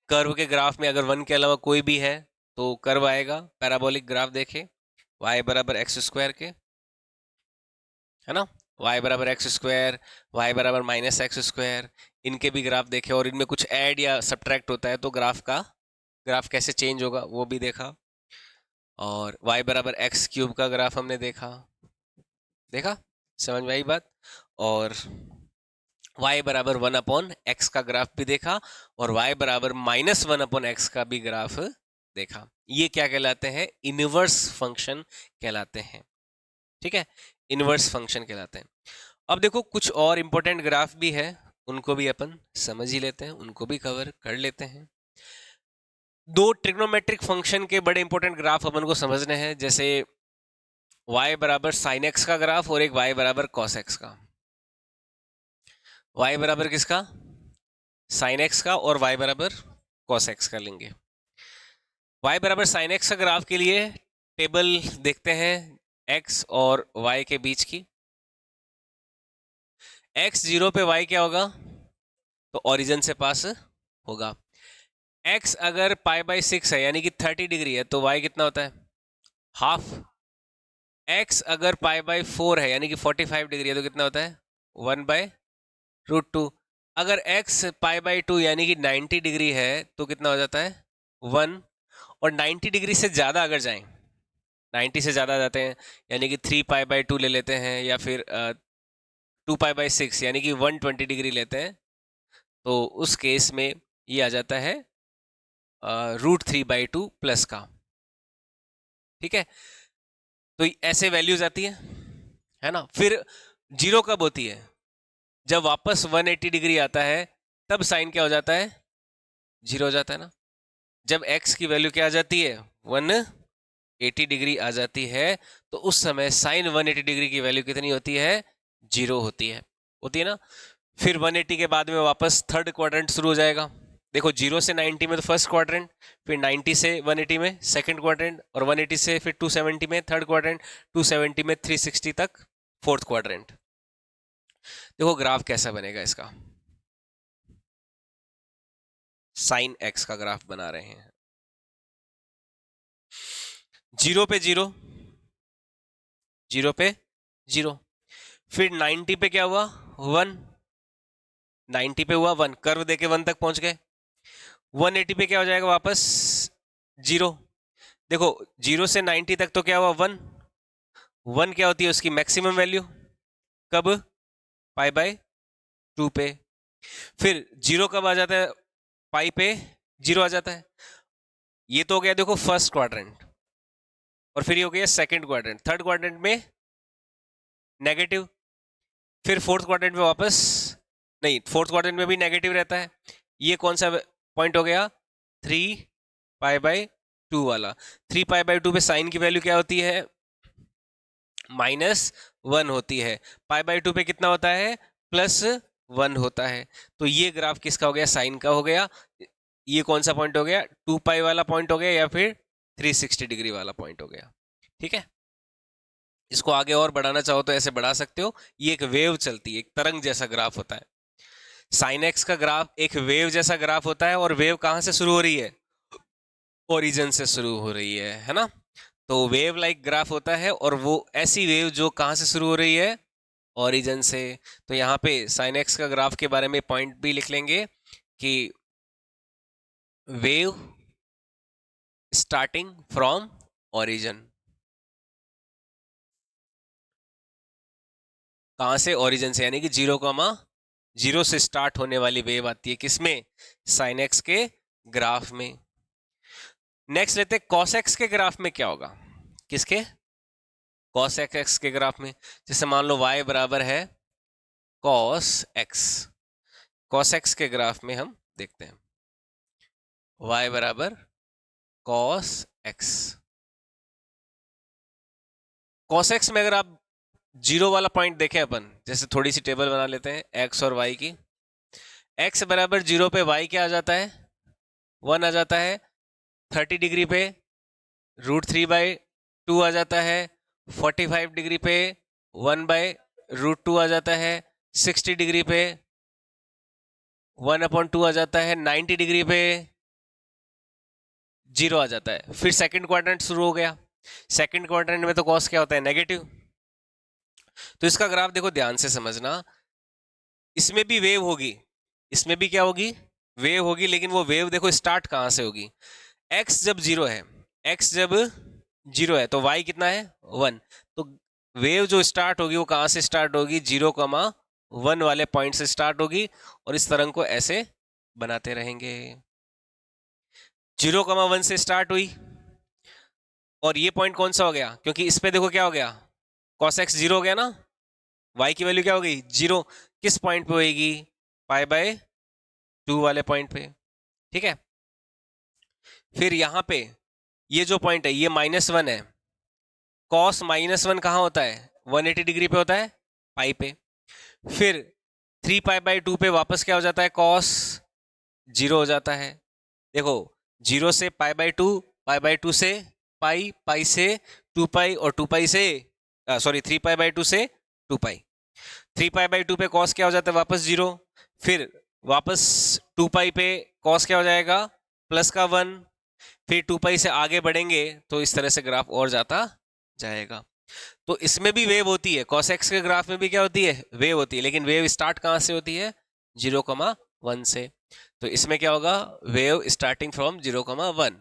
कर्व के ग्राफ में अगर वन के अलावा कोई भी है तो कर्व आएगा। पैराबोलिक ग्राफ देखे y बराबर एक्स स्क्वायर के, है ना, y बराबर एक्स स्क्वायर, y बराबर माइनस एक्स स्क्वायर, इनके भी ग्राफ देखे, और इनमें कुछ ऐड या सब्ट्रैक्ट होता है तो ग्राफ कैसे चेंज होगा वो भी देखा। और y बराबर एक्स क्यूब का ग्राफ हमने देखा, समझ में आई बात। और y बराबर 1/x का ग्राफ भी देखा, और y बराबर -1/x का भी ग्राफ देखा। ये क्या कहलाते हैं? इनवर्स फंक्शन कहलाते हैं। ठीक है, इनवर्स फंक्शन कहलाते हैं। अब देखो कुछ और इंपॉर्टेंट ग्राफ भी है, उनको भी अपन समझ ही लेते हैं, उनको भी कवर कर लेते हैं। दो ट्रिग्नोमेट्रिक फंक्शन के बड़े इंपॉर्टेंट ग्राफ अपन को समझने हैं, जैसे y बराबर साइन एक्स का ग्राफ और एक y बराबर कॉस एक्स का। y बराबर किसका? साइन एक्स का, और y बराबर कॉस एक्स का लेंगे। y बराबर साइन एक्स का ग्राफ के लिए टेबल देखते हैं x और y के बीच की। x 0 पे y क्या होगा? तो ओरिजिन से पास होगा। x अगर π/6 है यानी कि 30 डिग्री है तो y कितना होता है? हाफ। x अगर π/4 है यानी कि 45 डिग्री है तो कितना होता है? 1/√2। अगर x π/2 यानी कि 90 डिग्री है तो कितना हो जाता है? 1। और 90 डिग्री से ज़्यादा अगर जाएं, 90 से ज़्यादा जाते हैं यानी कि 3π/2 ले लेते हैं, या फिर 2π/6 यानी कि 120 डिग्री लेते हैं, तो उस केस में ये आ जाता है √3/2 प्लस का। ठीक है, तो ऐसे वैल्यूज आती है ना। फिर जीरो कब होती है? जब वापस 180 डिग्री आता है तब साइन क्या हो जाता है? जीरो हो जाता है ना। जब x की वैल्यू क्या आ जाती है? 180 डिग्री आ जाती है, तो उस समय साइन 180 डिग्री की वैल्यू कितनी होती है? जीरो होती है ना। फिर 180 के बाद में वापस थर्ड क्वाड्रेंट शुरू हो जाएगा। देखो 0 से 90 में तो फर्स्ट क्वाड्रेंट, फिर 90 से 180 में सेकंड क्वाड्रेंट, और 180 से फिर 270 में थर्ड क्वाड्रेंट, 270 में 360 तक फोर्थ क्वाड्रेंट। देखो ग्राफ कैसा बनेगा इसका, साइन एक्स का ग्राफ बना रहे हैं। 0 पे 0, 0 पे 0, फिर 90 पे क्या हुआ? 1, 90 पे हुआ 1, कर्व देके 1 तक पहुंच गए। 180 पे क्या हो जाएगा? वापस 0। देखो 0 से 90 तक तो क्या हुआ? 1। 1 क्या होती है उसकी मैक्सिमम वैल्यू? कब? π/2 पे। फिर 0 कब आ जाता है? पाई पे 0 आ जाता है। ये तो हो गया देखो फर्स्ट क्वाड्रेंट, और फिर ये हो गया सेकंड क्वाड्रेंट। थर्ड क्वाड्रेंट में नेगेटिव, फिर फोर्थ क्वाड्रेंट में वापस नहीं, फोर्थ क्वाड्रेंट में भी नेगेटिव रहता है। ये कौन सा पॉइंट हो गया? 3π/2 वाला। 3π/2 पे साइन की वैल्यू क्या होती है? -1 होती है। π/2 पे कितना होता है? +1 होता है। तो ये ग्राफ किसका हो गया? साइन का हो गया। ये कौन सा पॉइंट हो गया? 2π वाला पॉइंट हो गया, या फिर 360 डिग्री वाला पॉइंट हो गया। ठीक है, इसको आगे और बढ़ाना चाहो तो ऐसे बढ़ा सकते हो। ये एक वेव चलती है, एक तरंग जैसा ग्राफ होता है। साइन एक्स का ग्राफ एक वेव जैसा ग्राफ होता है, और वेव कहां से शुरू हो रही है? ओरिजिन से शुरू हो रही है ना। तो वेव लाइक ग्राफ होता है, और वो ऐसी वेव जो कहां से शुरू हो रही है? ओरिजिन से। तो यहाँ पे साइन एक्स का ग्राफ के बारे में पॉइंट भी लिख लेंगे कि वेव स्टार्टिंग फ्रॉम ओरिजिन। कहां से? ओरिजिन से, यानी कि 0 से स्टार्ट होने वाली वेव आती है किसमें? साइन एक्स के ग्राफ में। नेक्स्ट लेते हैं कॉस एक्स के ग्राफ में क्या होगा? किसके? कॉस एक्स के ग्राफ में। जैसे मान लो y बराबर है कॉस एक्स। कॉस एक्स के ग्राफ में हम देखते हैं y बराबर कॉस एक्स। कॉस एक्स में अगर आप 0 वाला पॉइंट देखें अपन, जैसे थोड़ी सी टेबल बना लेते हैं x और y की। x बराबर 0 पे y क्या आ जाता है? 1 आ जाता है। 30 डिग्री पे √3/2 आ जाता है, 45 डिग्री पे 1/√2 आ जाता है, 60 डिग्री पे 1/2 आ जाता है, 90 डिग्री पे 0 आ जाता है। फिर सेकंड क्वाड्रेंट शुरू हो गया। सेकंड क्वाड्रेंट में तो कॉस क्या होता है, नेगेटिव। तो इसका ग्राफ देखो ध्यान से समझना, इसमें भी वेव होगी, इसमें भी क्या होगी, वेव होगी, लेकिन वो वेव देखो स्टार्ट कहां से होगी, x जब 0 है, x जब 0 है तो y कितना है 1, तो वेव जो स्टार्ट होगी वो कहां से स्टार्ट होगी, 0,1 वाले पॉइंट से स्टार्ट होगी, और इस तरंग को ऐसे बनाते रहेंगे। 0,1 से स्टार्ट हुई, और ये पॉइंट कौन सा हो गया, क्योंकि इस पे देखो क्या हो गया, cos x 0 हो गया ना, y की वैल्यू क्या हो गई 0, किस पॉइंट पे होगी, π/2 वाले पॉइंट पे, ठीक है। फिर यहां पे ये जो पॉइंट है ये -1 है, cos -1 कहां होता है, 180 डिग्री पे होता है, पाई पे। फिर 3π/2 पे वापस क्या हो जाता है, cos 0 हो जाता है। देखो 0 से π/2, π/2 से पाई, पाई से 2π, और 2π से सॉरी 3π/2 से 2π, 3π/2 पे cos क्या हो जाता है वापस 0, फिर वापस 2π पे cos क्या हो जाएगा +1, फिर 2π से आगे बढ़ेंगे तो इस तरह से ग्राफ और जाता जाएगा। तो इसमें भी वेव होती है, cos x के ग्राफ में भी क्या होती है, वेव होती है, लेकिन वेव स्टार्ट कहां से होती है, 0,1 से। तो इसमें क्या होगा, wave starting from 0,1,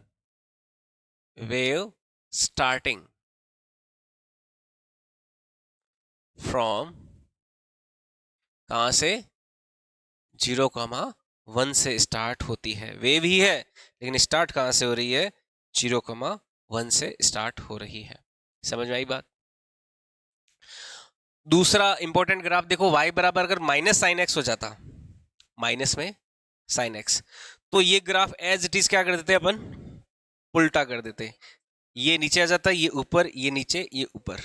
wave starting from कहां से, 0,1 से स्टार्ट होती है, वेव ही है लेकिन स्टार्ट कहां से हो रही है, 0,1 से स्टार्ट हो रही है। समझ में आई बात। दूसरा इंपॉर्टेंट ग्राफ देखो, y बराबर अगर -sin x हो जाता, माइनस में sin x, तो ये ग्राफ एज इट इज क्या कर देते अपन, उल्टा कर देते, ये नीचे आ जाता, ये ऊपर, ये नीचे, ये ऊपर।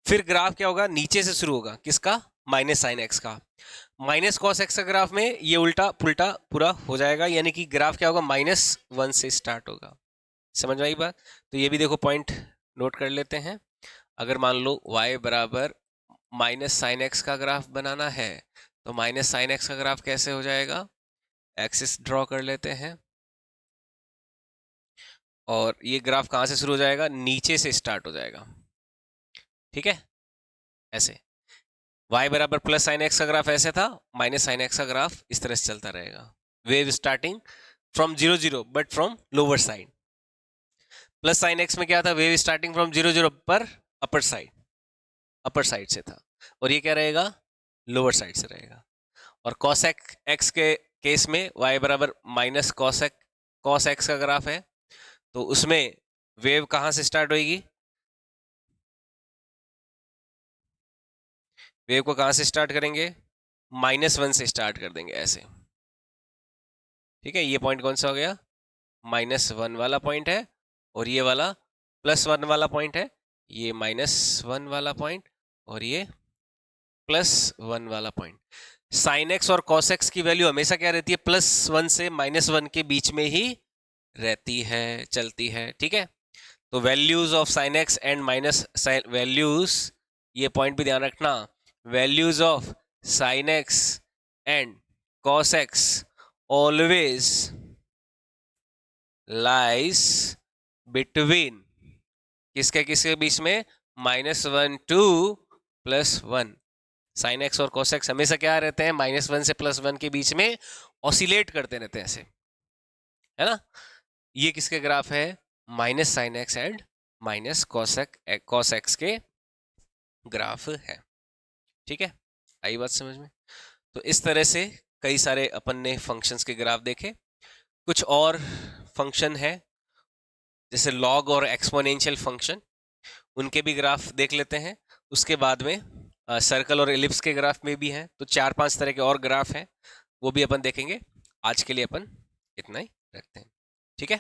फिर ग्राफ क्या होगा, नीचे से शुरू होगा, किसका, -sin x का। -cos x का ग्राफ में ये उल्टा पुल्टा पूरा हो जाएगा, यानी कि ग्राफ क्या होगा, -1 से स्टार्ट होगा। समझ में आई बात। तो ये भी देखो पॉइंट नोट कर लेते हैं। अगर मान लो y बराबर -sin x का ग्राफ बनाना है, तो -sin x का ग्राफ कैसे हो जाएगा, एक्सिस ड्रॉ कर लेते हैं, और ये ग्राफ कहां से शुरू हो जाएगा, नीचे से स्टार्ट हो जाएगा, ठीक है, ऐसे। y बराबर +sin x का ग्राफ ऐसे था, -sin x का ग्राफ इस तरह से चलता रहेगा, wave starting from 0 0 but from lower side. +sin x में क्या था, वेव स्टार्टिंग फ्रॉम 0 0 पर अपर साइड से था, और ये क्या रहेगा, लोअर साइड से रहेगा। और cos x के केस में y बराबर -cos x का ग्राफ है, तो उसमें वेव कहां से स्टार्ट होगी, वेव को कहां से स्टार्ट करेंगे, -1 से स्टार्ट कर देंगे ऐसे, ठीक है। ये पॉइंट कौन सा हो गया, -1 वाला पॉइंट है, और ये वाला +1 वाला पॉइंट है, ये -1 वाला पॉइंट, और ये +1 वाला पॉइंट। sin x और cos x की वैल्यू हमेशा क्या रहती है, +1 से -1 के बीच में ही रहती है, चलती है, ठीक है। तो values of sin x and values, ये पॉइंट भी ध्यान रखना, values of sin x and cos x always lies between किसके बीच में, -1 to +1। sin x और cos x हमेशा क्या रहते हैं, -1 से +1 के बीच में ऑसिलेट करते रहते हैं ऐसे, है ना। ये किसके ग्राफ है, -sin x and -cos x के ग्राफ है, ठीक है। आई बात समझ में। तो इस तरह से कई सारे अपन ने फंक्शंस के ग्राफ देखे। कुछ और फंक्शन है जैसे लॉग और एक्सपोनेंशियल फंक्शन, उनके भी ग्राफ देख लेते हैं। उसके बाद में सर्कल और एलिप्स के ग्राफ में भी हैं, तो 4-5 तरह के और ग्राफ हैं, वो भी अपन देखेंगे। आज के लिए अपन इतना ही रखते हैं, ठीक है।